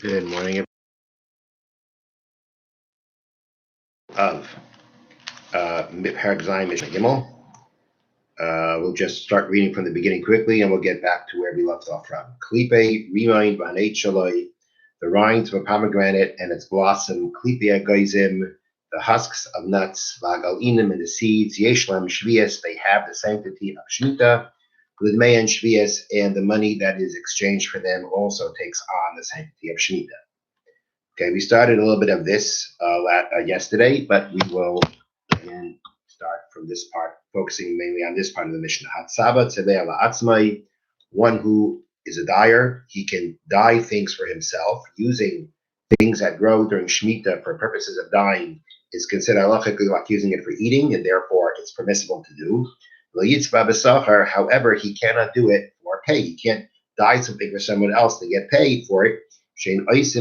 Good morning. Of Perek Zayin Mishnah Gimel. We'll just start reading from the beginning quickly, and we'll get back to where we left off from. Klipe rimayin v'haneit shaloi, the rinds of a pomegranate and its blossom. Klipe agoizim, the husks of nuts. V'agalinim and the seeds. Yeshlam shvias, they have the sanctity of shmita. L'dmei and shvias, and the money that is exchanged for them also takes on the sanctity of shmita. Okay, we started a little bit of this yesterday, but we will again start from this part, focusing mainly on this part of the Mishnah. Hatzava tzevei la'atzmai, one who is a dyer, he can dye things for himself using things that grow during Shemitah for purposes of dyeing is considered halachically like using it for eating, and therefore it's permissible to do. L'yitzvah b'sachar, however, he cannot do it for pay. He can't dye something for someone else to get paid for it. One is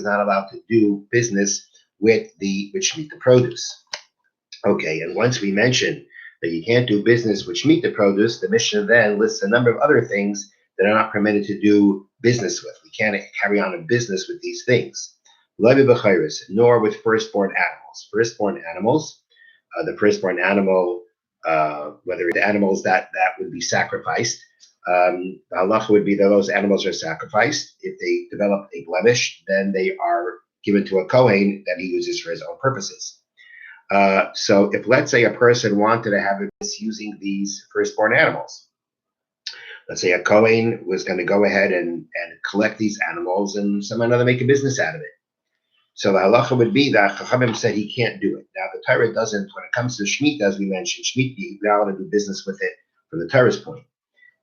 not allowed to do business with Shemitah produce. Okay, and once we mentioned that you can't do business with Shemitah produce, the Mishnah then lists a number of other things that are not permitted to do business with. We can't carry on a business with these things. Nor with firstborn animals. The firstborn animal, whether it's animals that would be sacrificed, the halacha would be that those animals are sacrificed. If they develop a blemish, then they are given to a Kohen that he uses for his own purposes. So if, let's say, a person wanted to have this using these firstborn animals, let's say a Kohen was going to go ahead and collect these animals and somehow or other make a business out of it. So the halacha would be that Chachamim said he can't do it. Now the Torah doesn't, when it comes to Shemitah, as we mentioned, Shemitah, you're not allowed to do business with it from the Torah's point.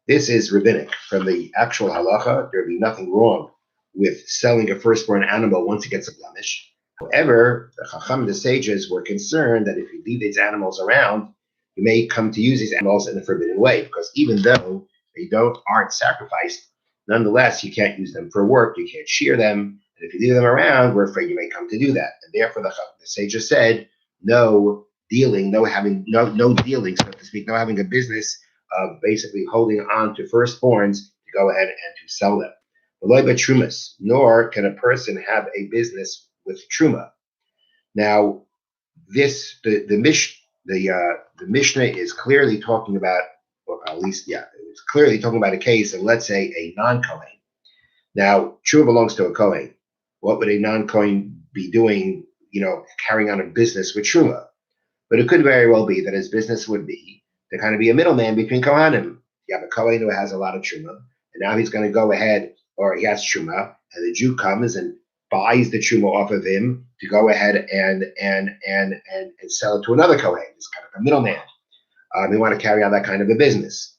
This is rabbinic. From the actual halacha, there would be nothing wrong with selling a firstborn animal once it gets a blemish. However, the Chacham, the sages, were concerned that if you leave these animals around, you may come to use these animals in a forbidden way, because even though they aren't sacrificed, nonetheless, you can't use them for work, you can't shear them, and if you leave them around, we're afraid you may come to do that. And therefore, the sages said, no dealing, no dealing, so to speak, no having a business of basically holding on to firstborns to go ahead and to sell them. Nor can a person have a business with truma. Now, the Mishnah is clearly talking about, or at least, it's clearly talking about a case of, let's say, a non-Kohen. Now, truma belongs to a Kohen. What would a non-Kohen be doing, carrying on a business with truma? But it could very well be that his business would be to kind of be a middleman between Kohanim. You have a Kohen who has a lot of truma, and now he's going to go ahead, or he has truma, and the Jew comes and buys the truma off of him to go ahead and sell it to another Kohen. He's kind of a middleman. They want to carry on that kind of a business.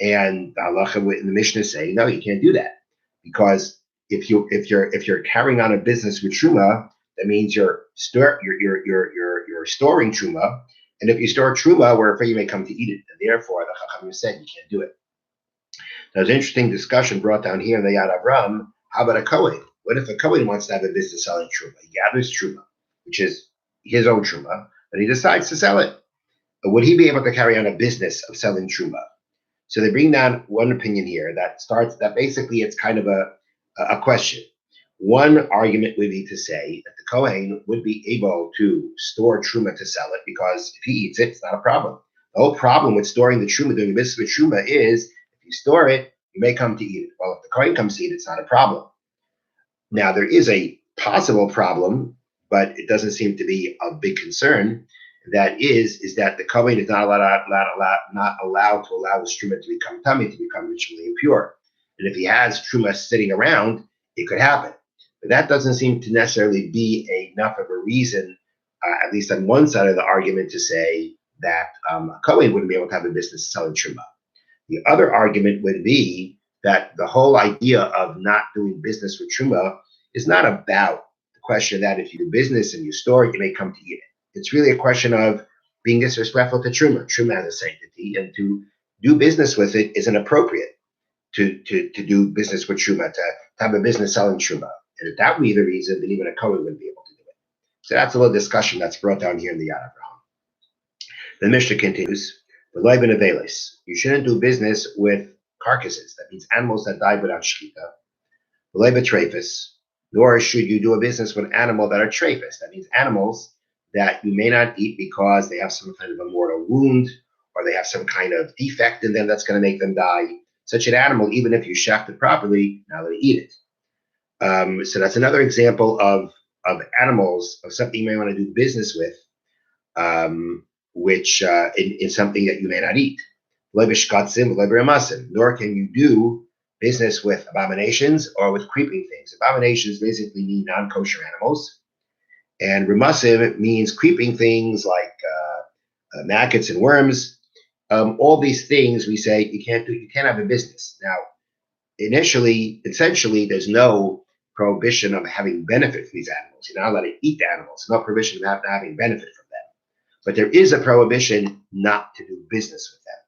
And the halacha in the Mishnah say, no, you can't do that, because if you're carrying on a business with truma, that means you're storing truma, and if you store truma, we're afraid you may come to eat it, and therefore the Chachamim said you can't do it. There's an interesting discussion brought down here in the Yad Avram. How about a Kohen? What if a Kohen wants to have a business selling truma? He gathers truma, which is his own truma, and he decides to sell it. But would he be able to carry on a business of selling truma? So they bring down one opinion here that basically it's kind of a question. One argument would be to say that the Kohen would be able to store truma to sell it, because if he eats it, it's not a problem. The whole problem with storing the truma, doing business with truma, is if you store it, you may come to eat it. Well, if the Kohen comes to eat it, it's not a problem. Now, there is a possible problem, but it doesn't seem to be a big concern. That is that the Kohen is not allowed to allow his truma to become tummy, to become ritually impure. And if he has truma sitting around, it could happen. But that doesn't seem to necessarily be enough of a reason, at least on one side of the argument, to say that a Kohen wouldn't be able to have a business selling truma. The other argument would be that the whole idea of not doing business with truma is not about the question that if you do business and you store it, you may come to eat it. It's really a question of being disrespectful to truma. Truma has a sanctity, and to do business with it is inappropriate. To do business with truma, to have a business selling truma. And if that would be the reason, then even a Kohen wouldn't be able to do it. So that's a little discussion that's brought down here in the Yad Avraham. The Mishnah continues, you shouldn't do business with carcasses. That means animals that died without shechita. nor should you do a business with animal that are trephus. That means animals that you may not eat because they have some kind of a mortal wound or they have some kind of defect in them that's going to make them die. Such an animal, even if you shaft it properly, now they eat it. So that's another example of animals, of something you may want to do business with, which in something that you may not eat. Nor can you do business with abominations or with creeping things. Abominations basically mean non-kosher animals, and remasim means creeping things like maggots and worms. All these things we say you can't do. You can't have a business. Now, essentially, there's no prohibition of having benefit from these animals. You're not allowed to eat the animals. There's no prohibition of having benefit from them. But there is a prohibition not to do business with them.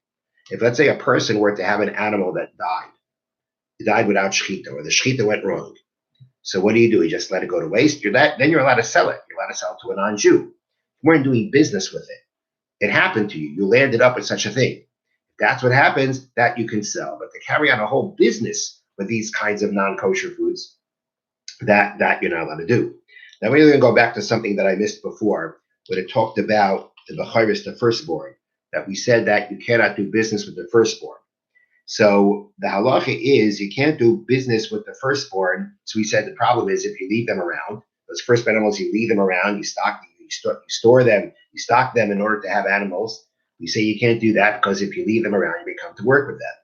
If, let's say, a person were to have an animal that died without shechita, or the shechita went wrong. So what do? You just let it go to waste? Then you're allowed to sell it. You're allowed to sell it to a non-Jew. You weren't doing business with it. It happened to you. You landed up with such a thing. If that's what happens, that you can sell. But to carry on a whole business with these kinds of non-kosher foods, that you're not allowed to do. Now we're going to go back to something that I missed before, when it talked about the bechayrus, the firstborn, that we said that you cannot do business with the firstborn. So the halacha is you can't do business with the firstborn. So we said the problem is if you leave them around, those first animals, you leave them around, you store them, you stock them in order to have animals. We say you can't do that because if you leave them around, you may come to work with them.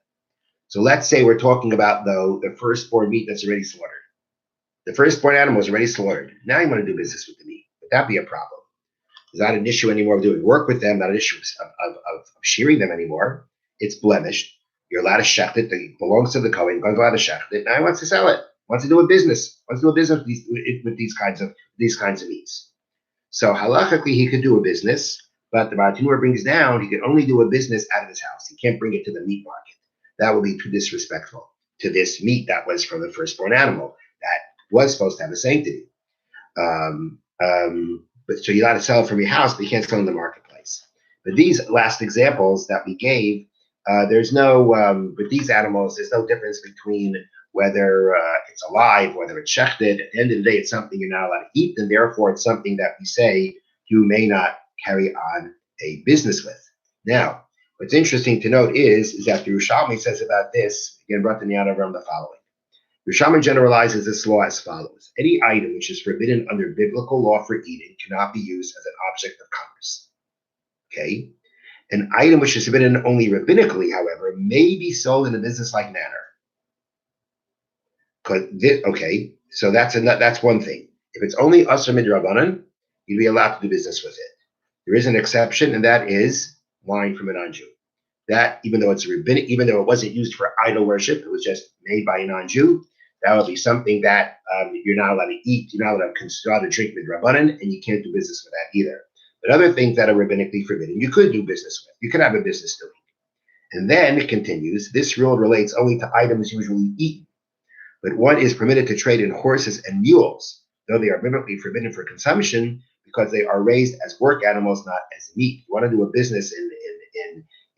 So let's say we're talking about, though, the firstborn meat that's already slaughtered. The firstborn animal is already slaughtered. Now you want to do business with the meat. Would that be a problem? It's not an issue anymore of doing work with them, not an issue of shearing them anymore. It's blemished. You're allowed to shecht it. It belongs to the Kohen. You're allowed to shecht it. Now he wants to sell it. Wants to do a business. Wants to do a business with these kinds of meats. So halachically, he could do a business, but the Bartanur brings down he can only do a business out of his house. He can't bring it to the meat market. That would be too disrespectful to this meat that was from the firstborn animal that was supposed to have a sanctity. But so you're allowed to sell it from your house, but you can't sell it in the marketplace. But these last examples that we gave, there's no, with these animals, there's no difference between whether it's alive, whether it's shechted. At the end of the day, it's something you're not allowed to eat, and therefore it's something that we say you may not carry on a business with. Now, what's interesting to note is that the Yerushalmi says about this, again, brought the the following. Yerushalmi generalizes this law as follows. Any item which is forbidden under biblical law for eating cannot be used as an object of commerce. Okay? An item which is forbidden only rabbinically, however, may be sold in a business-like manner. Okay, so that's one thing. If it's only asur midrabanan, you'd be allowed to do business with it. There is an exception, and that is wine from a non-Jew. That, even though it's rabbinic, even though it wasn't used for idol worship, it was just made by a non-Jew, that would be something that you're not allowed to eat. You're not allowed to drink midrabanan, and you can't do business with that either. But other things that are rabbinically forbidden, you could do business with. You could have a business doing. And then it continues, this rule relates only to items usually eaten. But one is permitted to trade in horses and mules, though they are biblically forbidden for consumption because they are raised as work animals, not as meat. You want to do a business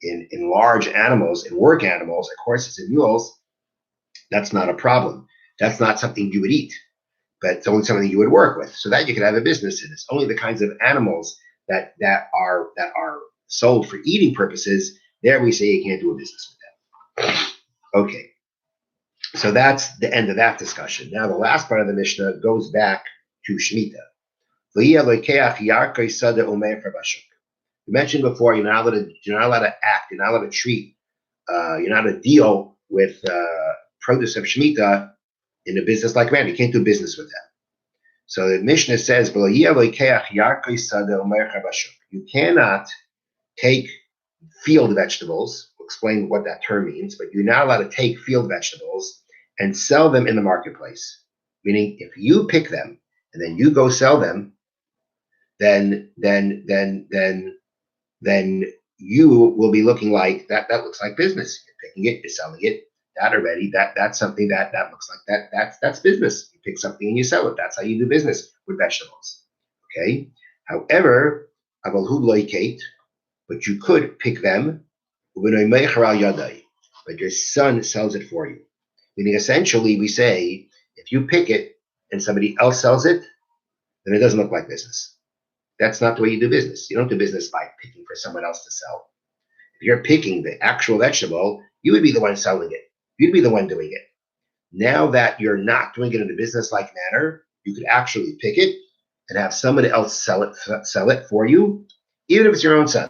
in large animals, in work animals, like horses and mules, that's not a problem. That's not something you would eat, but it's only something you would work with. So that you can have a business in. It's only the kinds of animals that are sold for eating purposes. There we say you can't do a business with them. Okay. So that's the end of that discussion. Now the last part of the Mishnah goes back to Shemitah. We mentioned before you're not allowed to act, you're not allowed to treat, you're not allowed to deal with produce of Shemitah in a business-like manner. You can't do business with them. So the Mishnah says, you cannot take field vegetables. We'll explain what that term means, but you're not allowed to take field vegetables and sell them in the marketplace. Meaning, if you pick them and then you go sell them, then you will be looking like that. That looks like business. You're picking it, you're selling it. That already, that's something that looks like that's business. You pick something and you sell it. That's how you do business with vegetables. Okay. However, but you could pick them, but your son sells it for you. Meaning, essentially, we say If you pick it and somebody else sells it, then it doesn't look like business. That's not the way you do business. You don't do business by picking for someone else to sell. If you're picking the actual vegetable, you would be the one selling it. You'd be the one doing it. Now that you're not doing it in a business-like manner, you could actually pick it and have somebody else sell it for you, even if it's your own son.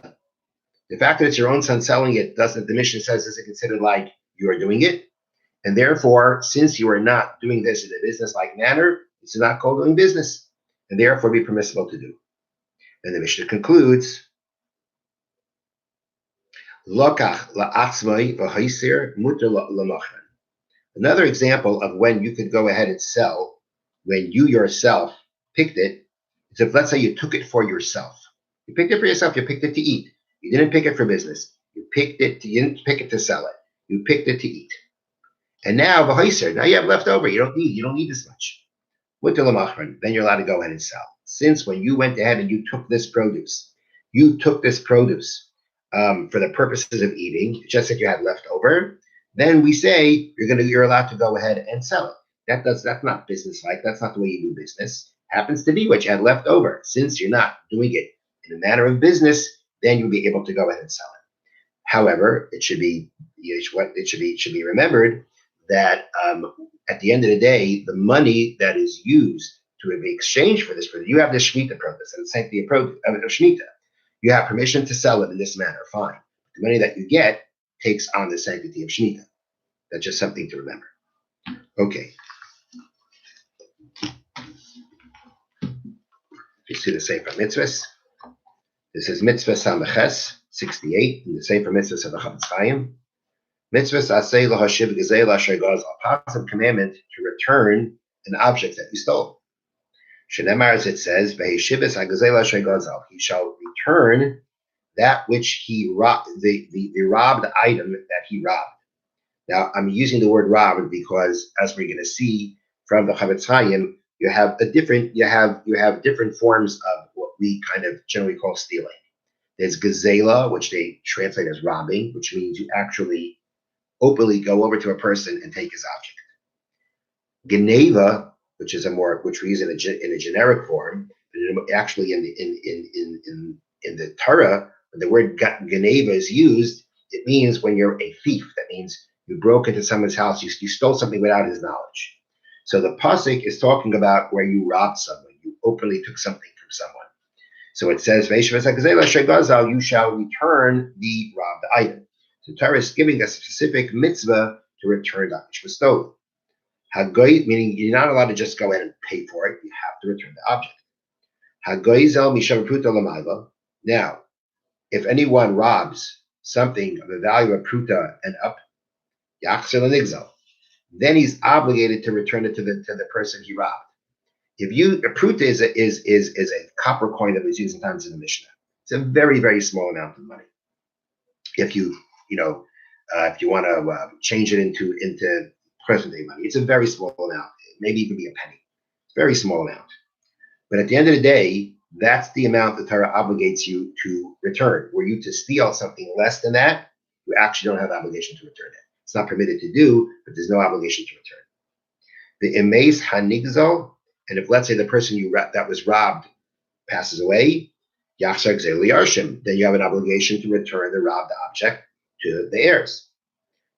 The fact that it's your own son selling it doesn't, the Mishnah says, isn't considered like you are doing it. And therefore, since you are not doing this in a business-like manner, it's not called doing business, and therefore be permissible to do. And the Mishnah concludes, Lokach la'atzmai v'haisir muter l'machran. Another example of when you could go ahead and sell, when you yourself picked it, is if, let's say, you took it for yourself. You picked it for yourself. You picked it to eat. You didn't pick it for business. You didn't pick it to sell it. You picked it to eat. And now, now you have leftover. You don't need this much. Then you're allowed to go ahead and sell. Since when you went ahead and you took this produce for the purposes of eating, just like you had leftover, then we say you're allowed to go ahead and sell it. That's not business-like. That's not the way you do business. Happens to be what you had left over. Since you're not doing it in a manner of business, then you'll be able to go ahead and sell it. However, it should be remembered that at the end of the day, the money that is used to be exchanged for this, you have the Shemitah purpose, and the sanctity of Shemitah. You have permission to sell it in this manner, fine. The money that you get takes on the sanctity of Shemitah. That's just something to remember. Okay. You see the Sefer Mitzvahs. This is Mitzvah Samaches 68 in the Sefer Mitzvahs of the HaMitzvot. Mitzvahs asay lahashiv gazei l'asher gazal. Positive commandment to return an object that you stole. Shenemar, as it says, v'heshivas hagazei l'asher gazal. He shall return that which he robbed, the robbed item that he robbed. Now, I'm using the word robbed because, as we're going to see from the HaMitzvot, you have different forms of what we kind of generally call stealing. There's gazela, which they translate as robbing, which means you actually openly go over to a person and take his object. Geneva, which we use in a generic form, actually in the Torah, when the word Geneva is used, it means when you're a thief. That means you broke into someone's house, you stole something without his knowledge. So the pasuk is talking about where you robbed someone, you openly took something from someone. So it says, you shall return the robbed item. So Torah is giving a specific mitzvah to return that which was stolen. Hagoy, meaning you're not allowed to just go ahead and pay for it, you have to return the object. Hagoizel mishav pruta l'mayla. Now, if anyone robs something of the value of pruta and up, yachzer l'nigzel, then he's obligated to return it to the person he robbed. A pruta is a copper coin that was used sometimes in the Mishna. It's a very, very small amount of money. If you want to change it into present day money, it's a very small amount. Maybe even be a penny. It's a very small amount. But at the end of the day, that's the amount the Torah obligates you to return. Were you to steal something less than that, you actually don't have the obligation to return it. It's not permitted to do, but there's no obligation to return. The emes hanigzal, and if, let's say, the person that was robbed passes away, yachzar gzei liyarshim, then you have an obligation to return the robbed object to the heirs.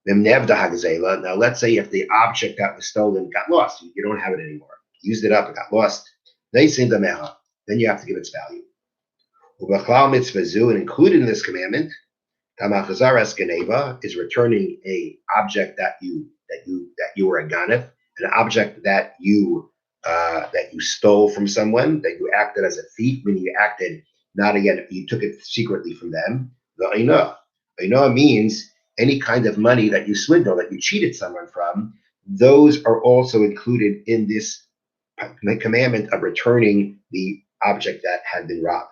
Now, let's say if the object that was stolen got lost, you don't have it anymore, you used it up, it got lost, then you have to give its value. And included in this commandment, is returning a object that you were a ganef, an object that you stole from someone, that you acted as a thief, meaning you acted not again, you took it secretly from them. The ainah means any kind of money that you swindled, that you cheated someone from, those are also included in this commandment of returning the object that had been robbed.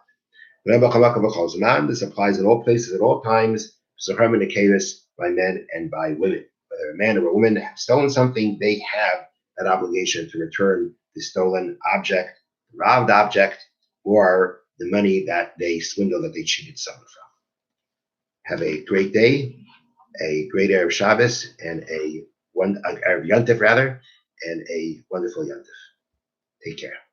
This applies in all places, at all times, by men and by women. Whether a man or a woman have stolen something, they have that obligation to return the stolen object, the robbed object, or the money that they swindled, that they cheated someone from. Have a great day, a great Erev Shabbos, and a Erev Yontif rather, and a wonderful Yom Tov. Take care.